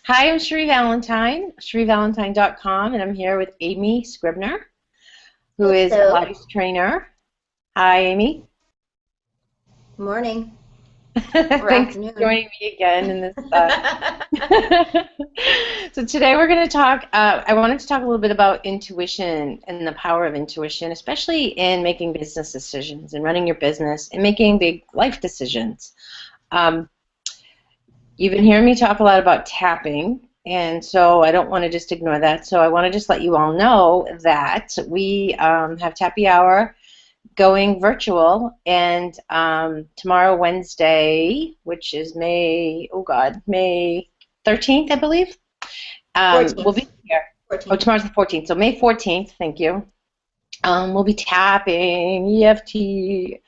Hi, I'm Sheree Valentine, ShereeValentine.com, and I'm here with Amy Scribner, who is a Hello. Pilates trainer. Hi, Amy. Morning or Thanks for afternoon. joining me again in this. So today we're going to talk. I wanted to talk a little bit about intuition and the power of intuition, especially in making business decisions and running your business and making big life decisions. Um, You've been hearing me talk a lot about tapping, and so I don't want to just ignore that. So I want to just let you all know that we have Tappy Hour going virtual, and tomorrow, Wednesday, which is May 13th, I believe, we'll 14th. be here. Oh, 14th. tomorrow's the 14th, so May 14th, thank you. We'll be tapping EFT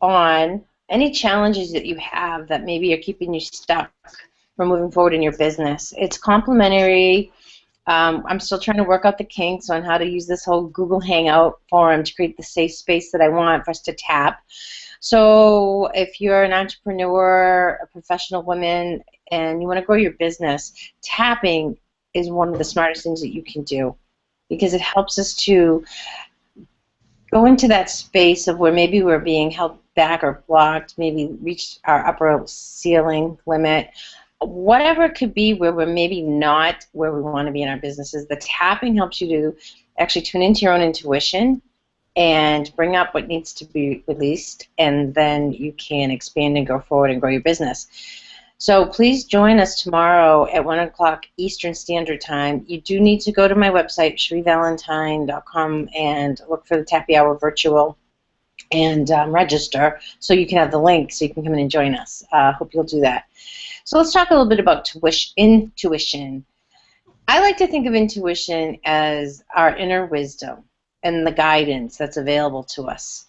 on any challenges that you have that maybe are keeping you stuck from moving forward in your business. It's complimentary. I'm still trying to work out the kinks on how to use this whole Google Hangout forum to create the safe space that I want for us to tap. So if you're an entrepreneur, a professional woman, and you want to grow your business, tapping is one of the smartest things that you can do because it helps us to go into that space of where maybe we're being held back or blocked, maybe reach our upper ceiling limit, whatever it could be where we're maybe not where we want to be in our businesses. The tapping helps you to actually tune into your own intuition and bring up what needs to be released, and then you can expand and go forward and grow your business. So please join us tomorrow at 1 o'clock Eastern Standard Time. You do need to go to my website, ShereeValentine.com, and look for the Tappy Hour Virtual and register so you can have the link so you can come in and join us. Hope you'll do that. So let's talk a little bit about intuition. I like to think of intuition as our inner wisdom and the guidance that's available to us,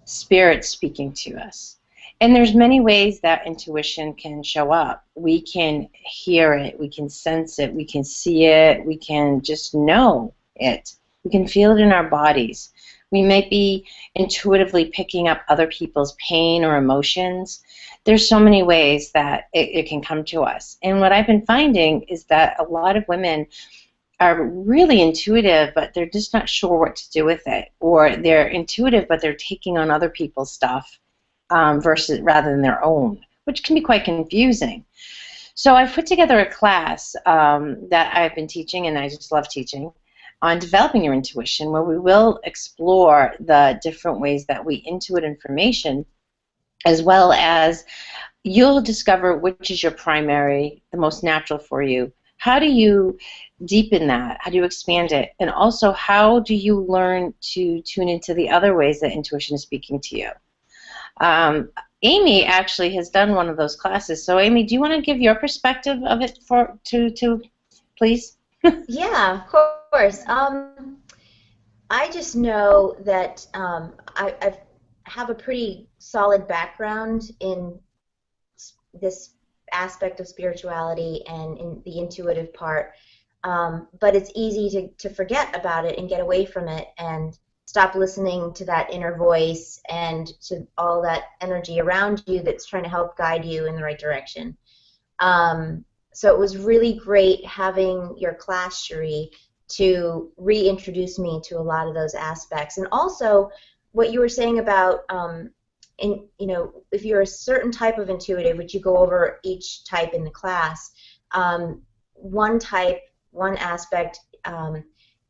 spirit speaking to us. And there's many ways that intuition can show up. We can hear it, we can sense it, we can see it, we can just know it. We can feel it in our bodies. We might be intuitively picking up other people's pain or emotions. There's so many ways that it can come to us. And what I've been finding is that a lot of women are really intuitive, but they're just not sure what to do with it. Or they're intuitive, but they're taking on other people's stuff versus rather than their own, which can be quite confusing. So I've put together a class that I've been teaching, and I just love teaching, on developing your intuition, where we will explore the different ways that we intuit information, as well as you'll discover which is your primary, the most natural for you. How do you deepen that? How do you expand it? And also, how do you learn to tune into the other ways that intuition is speaking to you? Amy actually has done one of those classes. So, Amy, do you want to give your perspective of it to please? Yeah, of course. I just know that I have a pretty solid background in this aspect of spirituality and in the intuitive part. But it's easy to forget about it and get away from it and stop listening to that inner voice and to all that energy around you that's trying to help guide you in the right direction. So it was really great having your class, Cherie, to reintroduce me to a lot of those aspects. And also, what you were saying about, if you're a certain type of intuitive, which you go over each type in the class, one type, one aspect,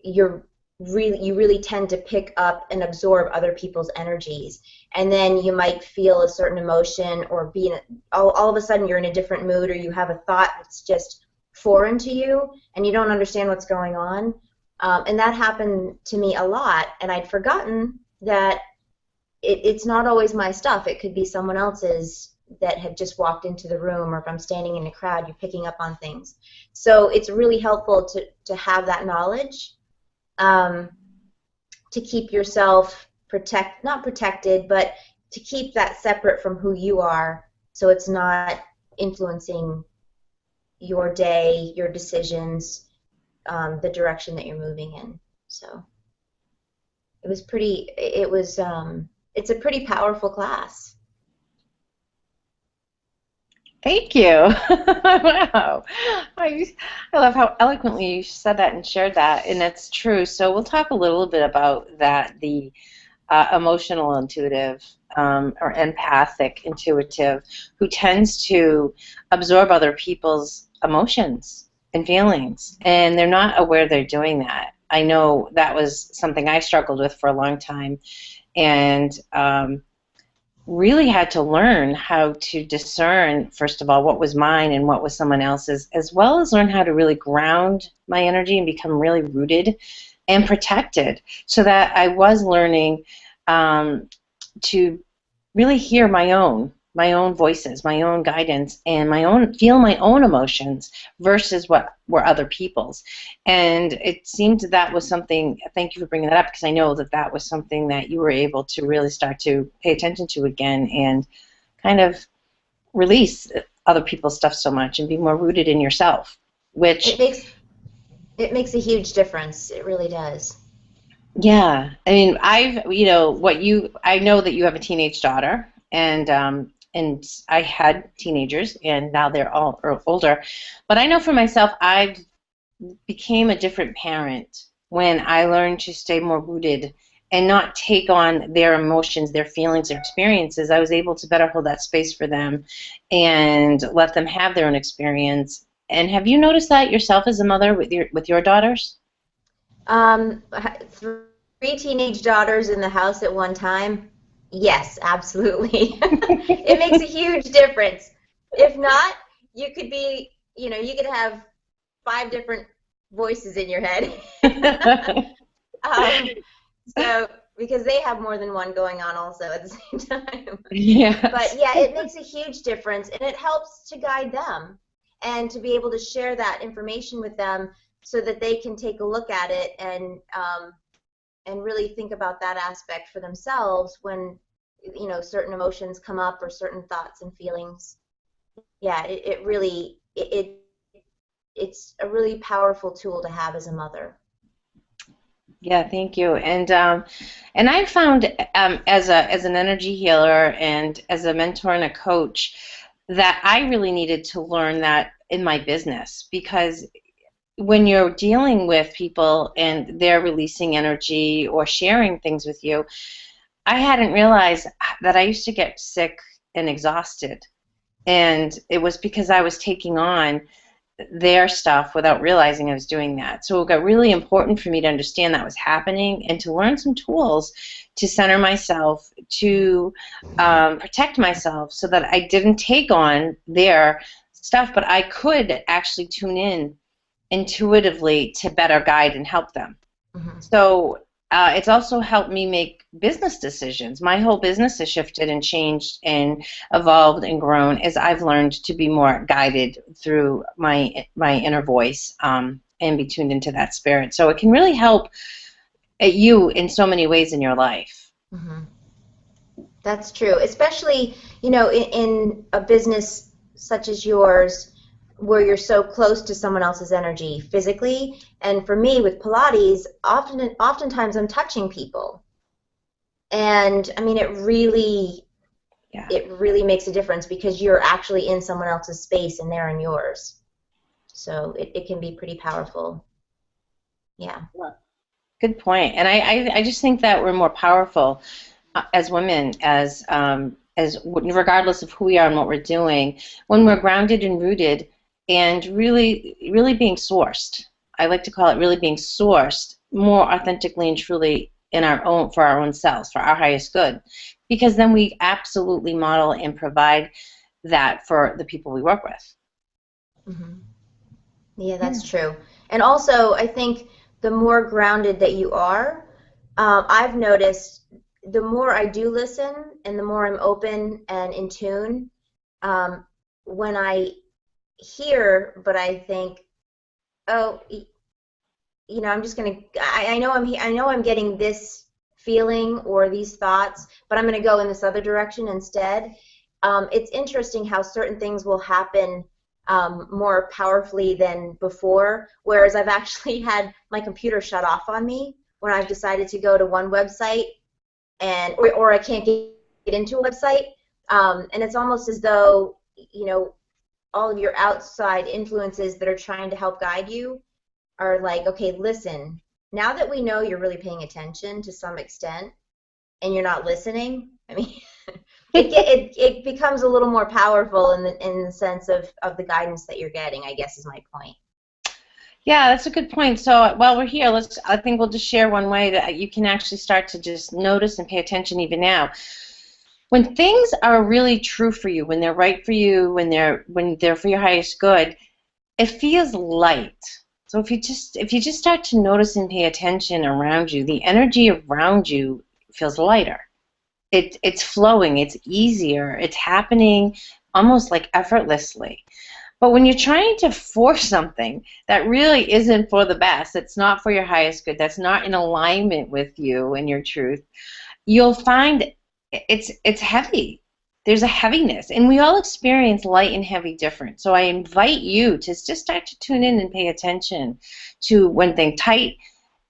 you really tend to pick up and absorb other people's energies, and then you might feel a certain emotion or be all of a sudden you're in a different mood, or you have a thought that's just foreign to you and you don't understand what's going on. And that happened to me a lot, and I'd forgotten that it's not always my stuff. It could be someone else's that had just walked into the room, or if I'm standing in a crowd, you're picking up on things. So it's really helpful to have that knowledge, um, to keep yourself not protected, but to keep that separate from who you are, so it's not influencing your day, your decisions, the direction that you're moving in. So it's a pretty powerful class. Thank you. Wow. I love how eloquently you said that and shared that, and it's true. So we'll talk a little bit about that, the emotional intuitive or empathic intuitive, who tends to absorb other people's emotions and feelings, and they're not aware they're doing that. I know that was something I struggled with for a long time, and really had to learn how to discern, first of all, what was mine and what was someone else's, as well as learn how to really ground my energy and become really rooted and protected, so that I was learning to really hear my own voices, my own guidance, and feel my own emotions versus what were other people's. And it seemed that was something. Thank you for bringing that up, because I know that that was something that you were able to really start to pay attention to again and kind of release other people's stuff so much and be more rooted in yourself, It which makes it makes a huge difference. It really does. yeah, I mean, you know, I know that you have a teenage daughter, and I had teenagers, and now they're all older. But I know for myself, I became a different parent when I learned to stay more rooted and not take on their emotions, their feelings, their experiences. I was able to better hold that space for them and let them have their own experience. And have you noticed that yourself as a mother with your daughters? Three teenage daughters in the house at one time. Yes, absolutely. It makes a huge difference. If not, you could be, you could have five different voices in your head. um, so, because they have more than one going on also at the same time. Yes. But yeah, it makes a huge difference, and it helps to guide them and to be able to share that information with them so that they can take a look at it and really think about that aspect for themselves when certain emotions come up or certain thoughts and feelings. Yeah, it really it's a really powerful tool to have as a mother. Yeah, thank you. And I found as an energy healer and as a mentor and a coach that I really needed to learn that in my business, because when you're dealing with people and they're releasing energy or sharing things with you, I hadn't realized that I used to get sick and exhausted. And it was because I was taking on their stuff without realizing I was doing that. So it got really important for me to understand that was happening and to learn some tools to center myself, to protect myself so that I didn't take on their stuff, but I could actually tune in intuitively to better guide and help them. Hmm. So it's also helped me make business decisions. My whole business has shifted and changed and evolved and grown as I've learned to be more guided through my inner voice and be tuned into that spirit. So it can really help you in so many ways in your life. Hmm. That's true, especially in a business such as yours, where you're so close to someone else's energy physically. And for me, with Pilates, oftentimes I'm touching people, and I mean, Yeah. it really makes a difference because you're actually in someone else's space and they're in yours. So it can be pretty powerful. Yeah. Good point. And I just think that we're more powerful as women, as regardless of who we are and what we're doing, when we're grounded and rooted, and really being sourced. I like to call it really being sourced more authentically and truly in our own for our own selves, for our highest good, because then we absolutely model and provide that for the people we work with. Hmm. Yeah, Yeah. that's true. And also, I think the more grounded that you are, I've noticed the more I do listen and the more I'm open and in tune, um, when I hear, but I think, oh, I'm just gonna, I know I'm getting this feeling or these thoughts, but I'm gonna go in this other direction instead. It's interesting how certain things will happen more powerfully than before, whereas I've actually had my computer shut off on me when I've decided to go to one website or I can't get into a website, and it's almost as though, you know, all of your outside influences that are trying to help guide you are like, okay, listen, now that we know you're really paying attention to some extent and you're not listening, I mean, it becomes a little more powerful in the sense of the guidance that you're getting, I guess is my point. Yeah, that's a good point. So while we're here, I think we'll just share one way that you can actually start to just notice and pay attention even now. When things are really true for you, when they're right for you, when they're for your highest good, it feels light. So if you just start to notice and pay attention around you, the energy around you feels lighter. It's flowing, it's easier, it's happening almost like effortlessly. But when you're trying to force something that really isn't for the best, it's not for your highest good, that's not in alignment with you and your truth, you'll find it's heavy. There's a heaviness, and we all experience light and heavy different. So I invite you to just start to tune in and pay attention to when things tight.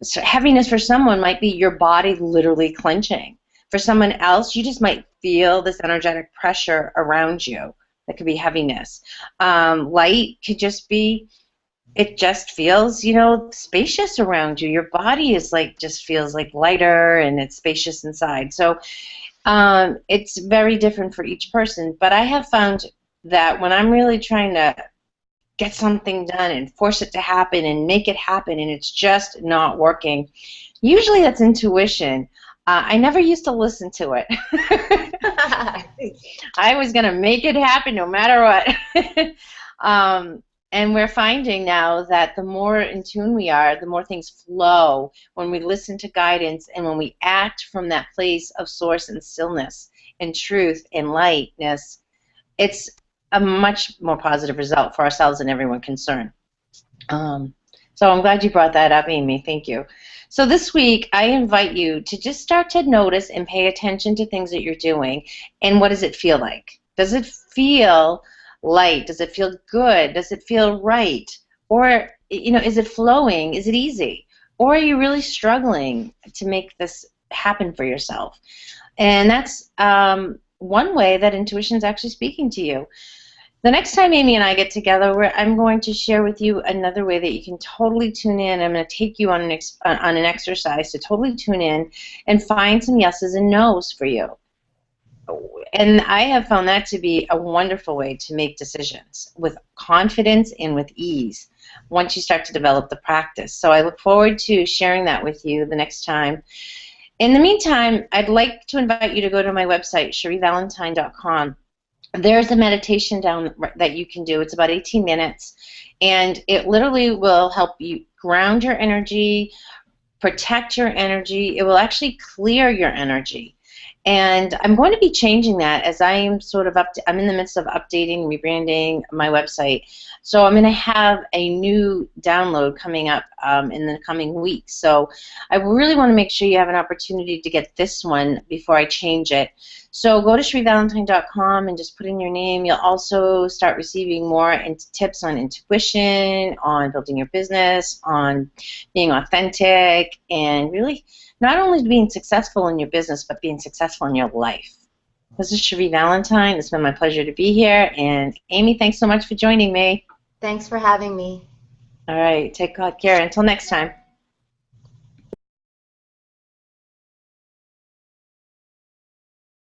So heaviness for someone might be your body literally clenching. For someone else, you just might feel this energetic pressure around you. That could be heaviness. Light could just be, it just feels, spacious around you. Your body is like, just feels like lighter and it's spacious inside. So it's very different for each person. But I have found that when I'm really trying to get something done and force it to happen and make it happen and it's just not working, usually that's intuition. I never used to listen to it. I was going to make it happen no matter what. And we're finding now that the more in tune we are, the more things flow when we listen to guidance and when we act from that place of source and stillness and truth and lightness. It's a much more positive result for ourselves and everyone concerned. So I'm glad you brought that up, Amy. Thank you. So this week, I invite you to just start to notice and pay attention to things that you're doing, and what does it feel like? Does it feel light? Does it feel good? Does it feel right? Or, is it flowing? Is it easy? Or are you really struggling to make this happen for yourself? And that's one way that intuition is actually speaking to you. The next time Amy and I get together, I'm going to share with you another way that you can totally tune in. I'm going to take you on an exercise to totally tune in and find some yeses and nos for you. And I have found that to be a wonderful way to make decisions with confidence and with ease once you start to develop the practice. So I look forward to sharing that with you the next time. In the meantime, I'd like to invite you to go to my website, CherieValentine.com. There's a meditation down that you can do. It's about 18 minutes, and it literally will help you ground your energy, protect your energy. It will actually clear your energy. And I'm going to be changing that as I am I'm in the midst of updating, rebranding my website. So I'm going to have a new download coming up in the coming weeks. So I really want to make sure you have an opportunity to get this one before I change it. So go to SherieValentine.com and just put in your name. You'll also start receiving more tips on intuition, on building your business, on being authentic, and really not only being successful in your business, but being successful in your life. This is Cherie Valentine. It's been my pleasure to be here. And Amy, thanks so much for joining me. Thanks for having me. All right, take good care. Until next time.